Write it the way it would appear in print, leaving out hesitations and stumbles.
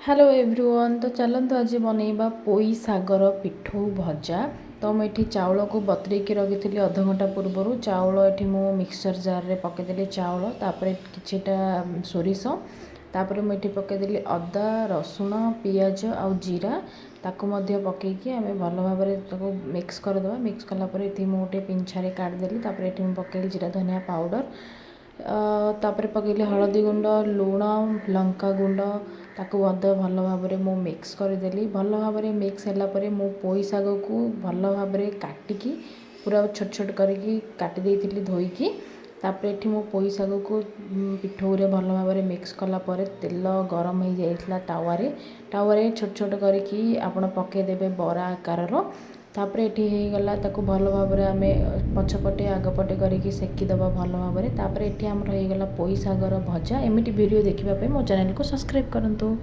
Hello everyone. तो चलतु आज बनइबा पोई सागर पिठौ भजा। तो मुझे चाउल को बतरेकी रखी अध घंटा पूर्वर चाउल ये मु मिक्सचर जार रे पकईदेली चाउल तापर किछिटा सोरिष तापर मुझे पकईदेली अदा रसुण पियाज आउ जीरा ताकू मध्य पकईकी आम भल भाव मिक्स करदे। मिक्स कलापर ये गोटे पिंछारे काटिदेली तापर ये पकईली जीरा धनिया पाउडर तापर पकईली हलदी गुंड लुण लंका गुंड ताकू भल भाव में मिक्स करदेली। भल भाव मिक्स है मो पोई साग को भल भाव काटिकी पूरा छोट छोट करके काटी धोईकी तापर ये मो पोई साग को पिठौ रे भल भाव मिक्स कलापर तेल गरम हो जाइला तावारे छोट छोट करके आपण पकईदेवे बरा आकार तापर ये गला ताकू भल भाव आम पछपटे आगपटे करके सेकीदबा भल भाव तापर ये आमर हो गला पोई सागर भजा। एमती वीडियो देखिए मो चैनल को सब्सक्राइब करंतु।